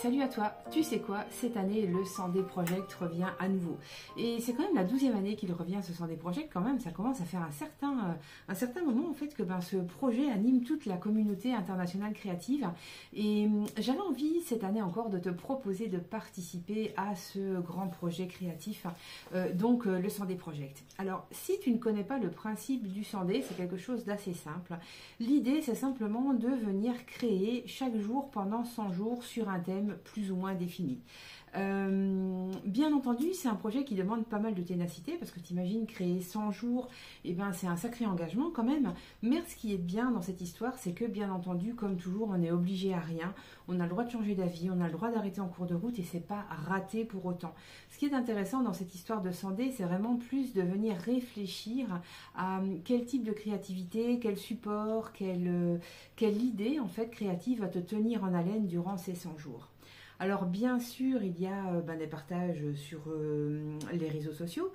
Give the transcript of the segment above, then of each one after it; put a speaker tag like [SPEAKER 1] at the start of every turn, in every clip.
[SPEAKER 1] Salut à toi, tu sais quoi, cette année le Sandé Project revient à nouveau. Et c'est quand même la 12e année qu'il revient ce Sandé Project, quand même ça commence à faire un certain moment en fait que ce projet anime toute la communauté internationale créative. Et j'avais envie cette année encore de te proposer de participer à ce grand projet créatif, le Sandé Project. Alors si tu ne connais pas le principe du Sandé, c'est quelque chose d'assez simple. L'idée c'est simplement de venir créer chaque jour pendant 100 jours sur un thème plus ou moins défini. Bien entendu, c'est un projet qui demande pas mal de ténacité parce que t'imagines créer 100 jours, et ben c'est un sacré engagement quand même. Mais ce qui est bien dans cette histoire, c'est que bien entendu, comme toujours, on est obligé à rien. On a le droit de changer d'avis, on a le droit d'arrêter en cours de route et c'est pas raté pour autant. Ce qui est intéressant dans cette histoire de Sandé, c'est vraiment plus de venir réfléchir à quel type de créativité, quel support, quelle idée en fait créative va te tenir en haleine durant ces 100 jours. Alors bien sûr, il y a des partages sur les réseaux sociaux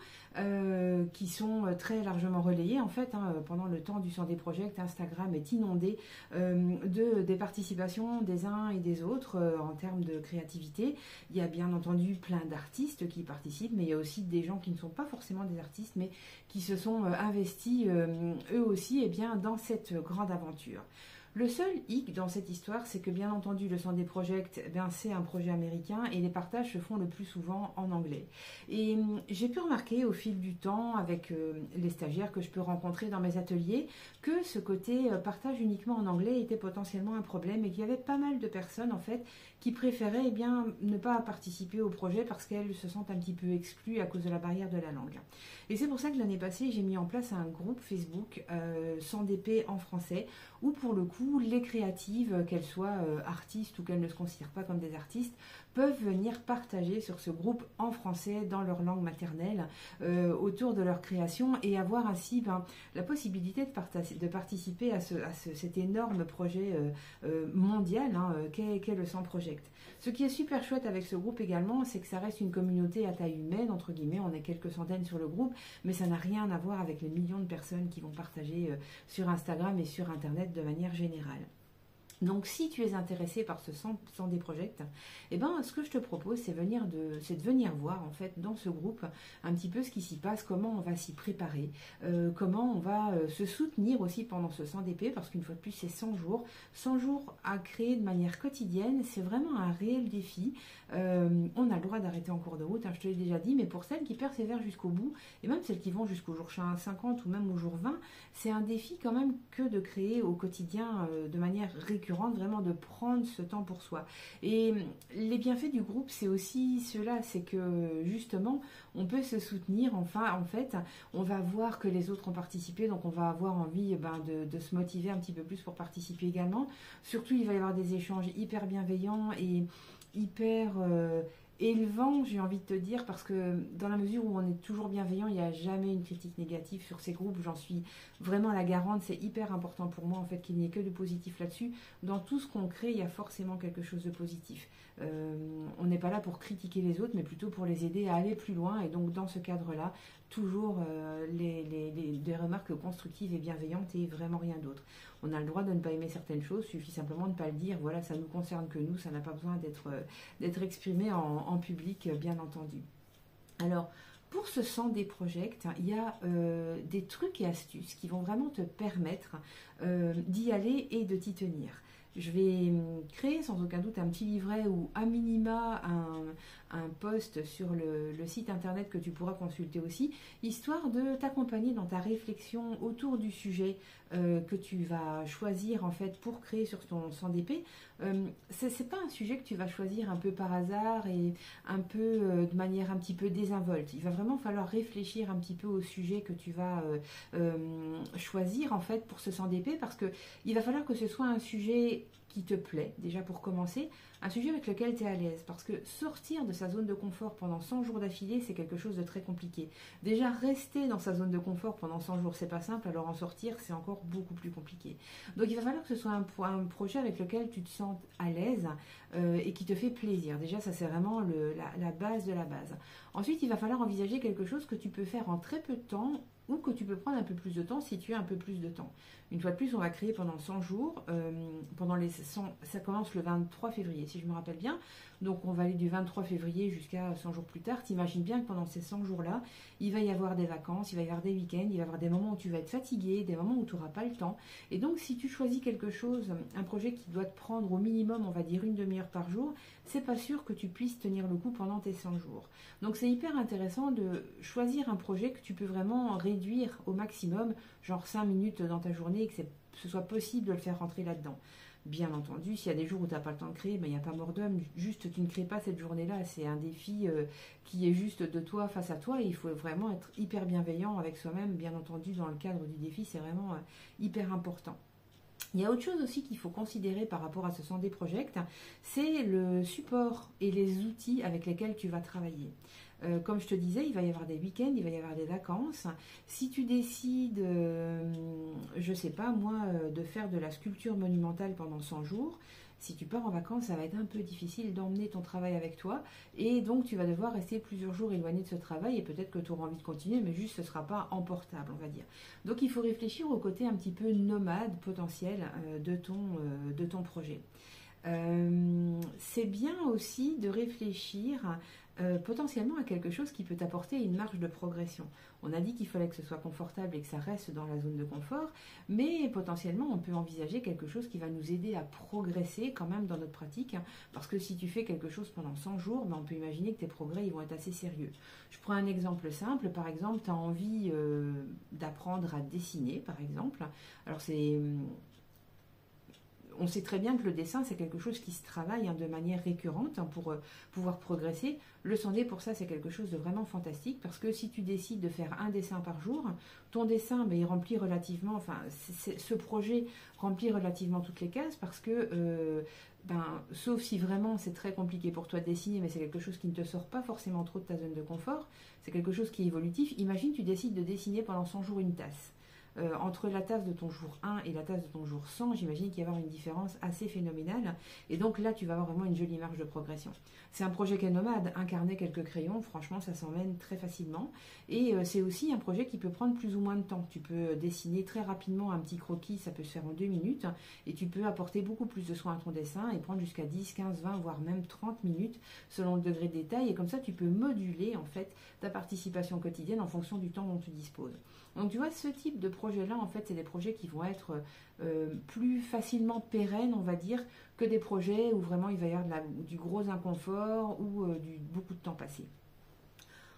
[SPEAKER 1] qui sont très largement relayés. En fait, pendant le temps du Sandé Project, Instagram est inondé des participations des uns et des autres en termes de créativité. Il y a bien entendu plein d'artistes qui participent, mais il y a aussi des gens qui ne sont pas forcément des artistes, mais qui se sont investis eux aussi dans cette grande aventure. Le seul hic dans cette histoire, c'est que bien entendu, le Sandé Project, c'est un projet américain et les partages se font le plus souvent en anglais. Et j'ai pu remarquer au fil du temps, avec les stagiaires que je peux rencontrer dans mes ateliers, que ce côté partage uniquement en anglais était potentiellement un problème et qu'il y avait pas mal de personnes en fait qui préféraient ne pas participer au projet parce qu'elles se sentent un petit peu exclues à cause de la barrière de la langue. Et c'est pour ça que l'année passée, j'ai mis en place un groupe Facebook Sandépé en français où pour le coup, les créatives, qu'elles soient artistes ou qu'elles ne se considèrent pas comme des artistes, peuvent venir partager sur ce groupe en français dans leur langue maternelle autour de leur création et avoir ainsi la possibilité de participer à cet énorme projet mondial qu'est le Sand Project. Ce qui est super chouette avec ce groupe également, c'est que ça reste une communauté à taille humaine, entre guillemets, on est quelques centaines sur le groupe, mais ça n'a rien à voir avec les millions de personnes qui vont partager sur Instagram et sur Internet de manière générale. Donc si tu es intéressé par ce Sandé Project, ce que je te propose c'est de venir voir en fait dans ce groupe un petit peu ce qui s'y passe, comment on va s'y préparer, comment on va se soutenir aussi pendant ce Sandépé, parce qu'une fois de plus c'est 100 jours. 100 jours à créer de manière quotidienne, c'est vraiment un réel défi. On a le droit d'arrêter en cours de route, je te l'ai déjà dit, mais pour celles qui persévèrent jusqu'au bout, et même celles qui vont jusqu'au jour 50 ou même au jour 20, c'est un défi quand même que de créer au quotidien de manière récurrente, vraiment de prendre ce temps pour soi. Et les bienfaits du groupe, c'est aussi cela, c'est que justement, on peut se soutenir, en fait, on va voir que les autres ont participé, donc on va avoir envie de se motiver un petit peu plus pour participer également. Surtout, il va y avoir des échanges hyper bienveillants et hyper élevant, j'ai envie de te dire, parce que dans la mesure où on est toujours bienveillant, il n'y a jamais une critique négative sur ces groupes, j'en suis vraiment la garante, c'est hyper important pour moi en fait qu'il n'y ait que du positif là-dessus. Dans tout ce qu'on crée, il y a forcément quelque chose de positif. On n'est pas là pour critiquer les autres, mais plutôt pour les aider à aller plus loin, et donc dans ce cadre-là, toujours des remarques constructives et bienveillantes et vraiment rien d'autre. On a le droit de ne pas aimer certaines choses, il suffit simplement de ne pas le dire, voilà, ça ne nous concerne que nous, ça n'a pas besoin d'être exprimé en public, bien entendu. Alors, pour ce Sandé Project, il y a des trucs et astuces qui vont vraiment te permettre d'y aller et de t'y tenir. Je vais créer sans aucun doute un petit livret ou à minima un post sur le site internet que tu pourras consulter aussi, histoire de t'accompagner dans ta réflexion autour du sujet que tu vas choisir en fait pour créer sur ton Sandépé. C'est pas un sujet que tu vas choisir un peu par hasard et un peu de manière un petit peu désinvolte. Il va vraiment falloir réfléchir un petit peu au sujet que tu vas choisir en fait pour ce Sandépé, parce que il va falloir que ce soit un sujet qui te plaît, déjà pour commencer, un sujet avec lequel tu es à l'aise, parce que sortir de sa zone de confort pendant 100 jours d'affilée, c'est quelque chose de très compliqué. Déjà, rester dans sa zone de confort pendant 100 jours, c'est pas simple, alors en sortir, c'est encore beaucoup plus compliqué. Donc il va falloir que ce soit un projet avec lequel tu te sentes à l'aise et qui te fait plaisir. Déjà, ça c'est vraiment la base de la base. Ensuite, il va falloir envisager quelque chose que tu peux faire en très peu de temps, ou que tu peux prendre un peu plus de temps si tu as un peu plus de temps. Une fois de plus, on va créer pendant 100 jours, ça commence le 23 février, si je me rappelle bien, donc on va aller du 23 février jusqu'à 100 jours plus tard. T'imagines bien que pendant ces 100 jours-là, il va y avoir des vacances, il va y avoir des week-ends, il va y avoir des moments où tu vas être fatigué, des moments où tu n'auras pas le temps. Et donc, si tu choisis quelque chose, un projet qui doit te prendre au minimum, on va dire une demi-heure par jour, c'est pas sûr que tu puisses tenir le coup pendant tes 100 jours. Donc, c'est hyper intéressant de choisir un projet que tu peux vraiment réduire au maximum, genre 5 minutes dans ta journée, et que ce soit possible de le faire rentrer là-dedans. Bien entendu, s'il y a des jours où tu n'as pas le temps de créer, il n'y a pas mort d'homme. Juste, tu ne crées pas cette journée-là. C'est un défi qui est juste de toi face à toi. Et il faut vraiment être hyper bienveillant avec soi-même. Bien entendu, dans le cadre du défi, c'est vraiment hyper important. Il y a autre chose aussi qu'il faut considérer par rapport à ce Sunday Project, c'est le support et les outils avec lesquels tu vas travailler. Comme je te disais, il va y avoir des week-ends, il va y avoir des vacances. Si tu décides, je sais pas moi, de faire de la sculpture monumentale pendant 100 jours, si tu pars en vacances, ça va être un peu difficile d'emmener ton travail avec toi. Et donc, tu vas devoir rester plusieurs jours éloigné de ce travail. Et peut-être que tu auras envie de continuer, mais juste ce ne sera pas emportable, on va dire. Donc, il faut réfléchir au côté un petit peu nomade potentiel de ton projet. C'est bien aussi de réfléchir potentiellement à quelque chose qui peut t'apporter une marge de progression. On a dit qu'il fallait que ce soit confortable et que ça reste dans la zone de confort, mais potentiellement on peut envisager quelque chose qui va nous aider à progresser quand même dans notre pratique, parce que si tu fais quelque chose pendant 100 jours, on peut imaginer que tes progrès ils vont être assez sérieux. Je prends un exemple simple, par exemple, tu as envie d'apprendre à dessiner, par exemple. Alors on sait très bien que le dessin, c'est quelque chose qui se travaille de manière récurrente pour pouvoir progresser. Le Sunday, pour ça, c'est quelque chose de vraiment fantastique parce que si tu décides de faire un dessin par jour, ton dessin, il remplit relativement, ce projet remplit relativement toutes les cases parce que, sauf si vraiment c'est très compliqué pour toi de dessiner, mais c'est quelque chose qui ne te sort pas forcément trop de ta zone de confort, c'est quelque chose qui est évolutif. Imagine, tu décides de dessiner pendant 100 jours une tasse. Entre la tasse de ton jour 1 et la tasse de ton jour 100, j'imagine qu'il y a une différence assez phénoménale. Et donc là, tu vas avoir vraiment une jolie marge de progression. C'est un projet qui est nomade, un carnet, quelques crayons, franchement, ça s'emmène très facilement. Et c'est aussi un projet qui peut prendre plus ou moins de temps. Tu peux dessiner très rapidement un petit croquis, ça peut se faire en 2 minutes. Et tu peux apporter beaucoup plus de soin à ton dessin et prendre jusqu'à 10, 15, 20, voire même 30 minutes selon le degré de détail. Et comme ça, tu peux moduler en fait ta participation quotidienne en fonction du temps dont tu disposes. Donc tu vois, ce type de projet-là, en fait, c'est des projets qui vont être plus facilement pérennes, on va dire, que des projets où vraiment il va y avoir du gros inconfort ou beaucoup de temps passé.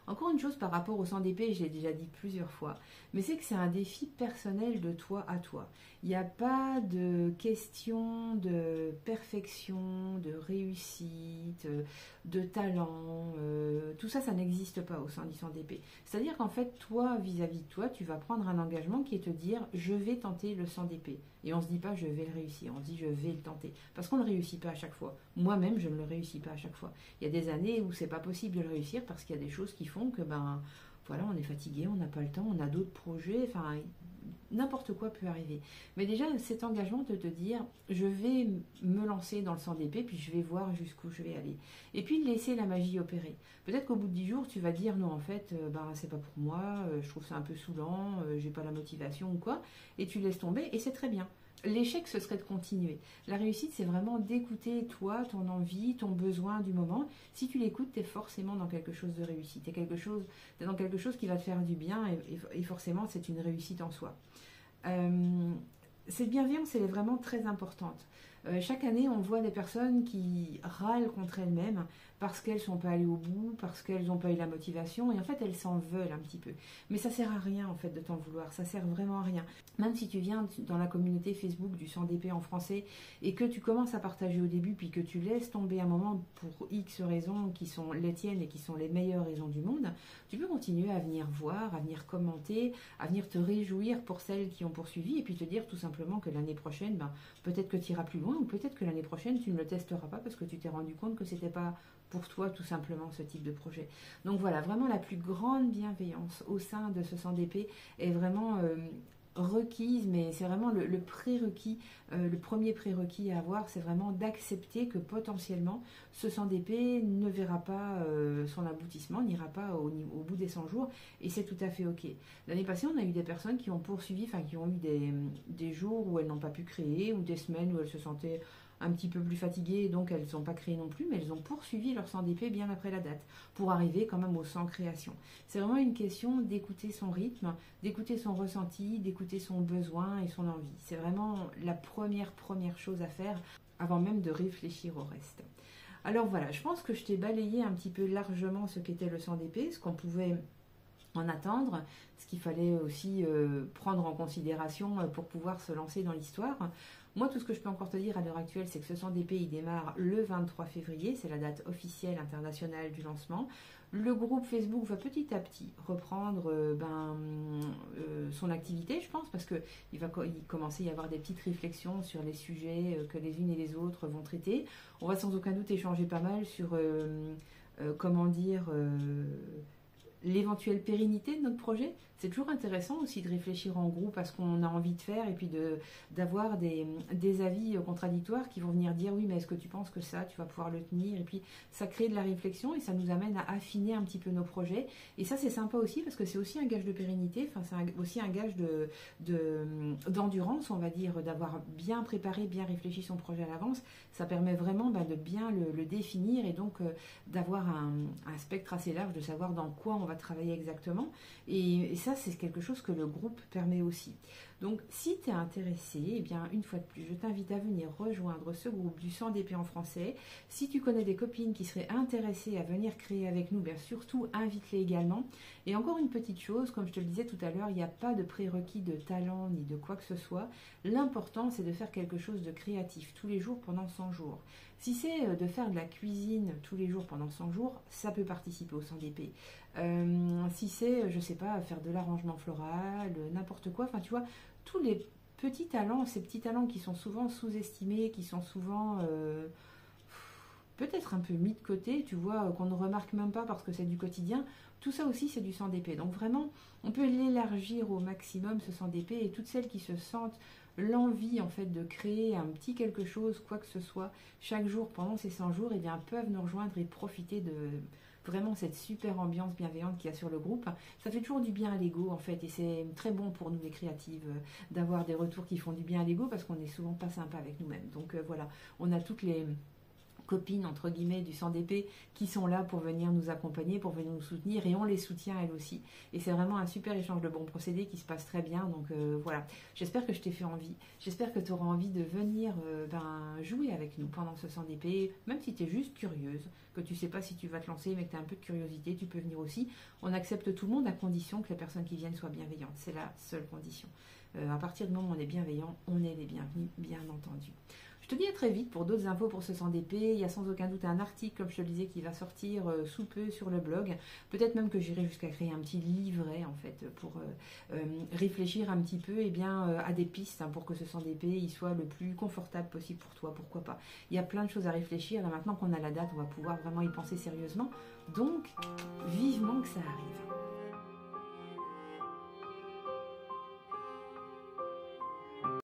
[SPEAKER 1] Encore une chose par rapport au 100 DP, je l'ai déjà dit plusieurs fois, mais c'est que c'est un défi personnel de toi à toi. Il n'y a pas de question de perfection, de réussite, de talent, tout ça, ça n'existe pas au sein du 100 DP. C'est-à-dire qu'en fait, toi, vis-à-vis de toi, tu vas prendre un engagement qui est te dire « je vais tenter le 100 DP ». Et on ne se dit pas « je vais le réussir », on se dit « je vais le tenter ». Parce qu'on ne le réussit pas à chaque fois. Moi-même, je ne le réussis pas à chaque fois. Il y a des années où c'est pas possible de le réussir parce qu'il y a des choses qui font que, voilà, on est fatigué, on n'a pas le temps, on a d'autres projets, n'importe quoi peut arriver. Mais déjà, cet engagement de te dire, je vais me lancer dans le 100 DP, puis je vais voir jusqu'où je vais aller. Et puis, laisser la magie opérer. Peut-être qu'au bout de 10 jours, tu vas dire, non, en fait, c'est pas pour moi, je trouve ça un peu saoulant, j'ai pas la motivation ou quoi, et tu laisses tomber, et c'est très bien. L'échec, ce serait de continuer. La réussite, c'est vraiment d'écouter toi, ton envie, ton besoin du moment. Si tu l'écoutes, tu es forcément dans quelque chose de réussi. Tu es dans quelque chose qui va te faire du bien et forcément, c'est une réussite en soi. Cette bienveillance, elle est vraiment très importante. Chaque année, on voit des personnes qui râlent contre elles-mêmes parce qu'elles ne sont pas allées au bout, parce qu'elles n'ont pas eu la motivation, et en fait, elles s'en veulent un petit peu. Mais ça ne sert à rien, en fait, de t'en vouloir. Ça ne sert vraiment à rien. Même si tu viens dans la communauté Facebook du 100 DP en français et que tu commences à partager au début, puis que tu laisses tomber un moment pour X raisons qui sont les tiennes et qui sont les meilleures raisons du monde, tu peux continuer à venir voir, à venir commenter, à venir te réjouir pour celles qui ont poursuivi, et puis te dire tout simplement que l'année prochaine, peut-être que tu iras plus loin, ou peut-être que l'année prochaine, tu ne le testeras pas parce que tu t'es rendu compte que c'était pas pour toi tout simplement ce type de projet. Donc voilà, vraiment la plus grande bienveillance au sein de ce 100 DP est vraiment requise, mais c'est vraiment le prérequis, le premier prérequis à avoir, c'est vraiment d'accepter que potentiellement ce 100 DP ne verra pas son aboutissement, n'ira pas au bout des 100 jours, et c'est tout à fait ok. L'année passée, on a eu des personnes qui ont poursuivi, enfin qui ont eu des jours où elles n'ont pas pu créer, ou des semaines où elles se sentaient un petit peu plus fatiguées, et donc elles ne sont pas créées non plus, mais elles ont poursuivi leur 100 DP bien après la date, pour arriver quand même aux 100 créations. C'est vraiment une question d'écouter son rythme, d'écouter son ressenti, d'écouter son besoin et son envie. C'est vraiment la première chose à faire, avant même de réfléchir au reste. Alors voilà, je pense que je t'ai balayé un petit peu largement ce qu'était le 100 DP, ce qu'on pouvait en attendre, ce qu'il fallait aussi prendre en considération pour pouvoir se lancer dans l'histoire. Moi, tout ce que je peux encore te dire à l'heure actuelle, c'est que ce 100 DP, il démarre le 23 février, c'est la date officielle internationale du lancement. Le groupe Facebook va petit à petit reprendre son activité, je pense, parce qu'il va commencer à y avoir des petites réflexions sur les sujets que les unes et les autres vont traiter. On va sans aucun doute échanger pas mal sur, l'éventuelle pérennité de notre projet. C'est toujours intéressant aussi de réfléchir en groupe à ce qu'on a envie de faire et puis d'avoir des avis contradictoires qui vont venir dire oui mais est-ce que tu penses que ça tu vas pouvoir le tenir, et puis ça crée de la réflexion et ça nous amène à affiner un petit peu nos projets, et ça c'est sympa aussi parce que c'est aussi un gage de pérennité, enfin c'est aussi un gage d'endurance, on va dire, d'avoir bien préparé, bien réfléchi son projet à l'avance. Ça permet vraiment de bien le définir et donc d'avoir un spectre assez large, de savoir dans quoi on va travailler exactement, et ça c'est quelque chose que le groupe permet aussi. Donc si tu es intéressé, eh bien une fois de plus, je t'invite à venir rejoindre ce groupe du 100 DP en français. Si tu connais des copines qui seraient intéressées à venir créer avec nous, bien surtout invite-les également. Et encore une petite chose, comme je te le disais tout à l'heure, il n'y a pas de prérequis de talent ni de quoi que ce soit. L'important c'est de faire quelque chose de créatif tous les jours pendant 100 jours. Si c'est de faire de la cuisine tous les jours pendant 100 jours, ça peut participer au 100 DP. Si c'est, je sais pas, faire de l'arrangement floral, n'importe quoi, enfin tu vois, tous les petits talents, ces petits talents qui sont souvent sous-estimés, qui sont souvent peut-être un peu mis de côté, tu vois, qu'on ne remarque même pas parce que c'est du quotidien, tout ça aussi c'est du 100 DP. Donc vraiment, on peut l'élargir au maximum ce 100 DP, et toutes celles qui se sentent l'envie en fait de créer un petit quelque chose, quoi que ce soit, chaque jour pendant ces 100 jours, eh bien peuvent nous rejoindre et profiter de vraiment cette super ambiance bienveillante qu'il y a sur le groupe. Ça fait toujours du bien à l'ego en fait, et c'est très bon pour nous les créatives d'avoir des retours qui font du bien à l'ego parce qu'on n'est souvent pas sympa avec nous-mêmes. Donc voilà, on a toutes les copines entre guillemets du 100 DP qui sont là pour venir nous accompagner, pour venir nous soutenir, et on les soutient elles aussi, et c'est vraiment un super échange de bons procédés qui se passe très bien. Donc voilà, j'espère que je t'ai fait envie, j'espère que tu auras envie de venir jouer avec nous pendant ce 100 DP, même si tu es juste curieuse, que tu sais pas si tu vas te lancer mais que tu as un peu de curiosité, tu peux venir aussi. On accepte tout le monde à condition que les personnes qui viennent soient bienveillantes, c'est la seule condition. À partir du moment où on est bienveillant, on est les bienvenus, bien entendu. Je te dis à très vite pour d'autres infos pour ce 100 DP. Il y a sans aucun doute un article, comme je te le disais, qui va sortir sous peu sur le blog. Peut-être même que j'irai jusqu'à créer un petit livret, en fait, pour réfléchir un petit peu à des pistes pour que ce 100 DP il soit le plus confortable possible pour toi. Pourquoi pas? Il y a plein de choses à réfléchir. Et maintenant qu'on a la date, on va pouvoir vraiment y penser sérieusement. Donc, vivement que ça arrive.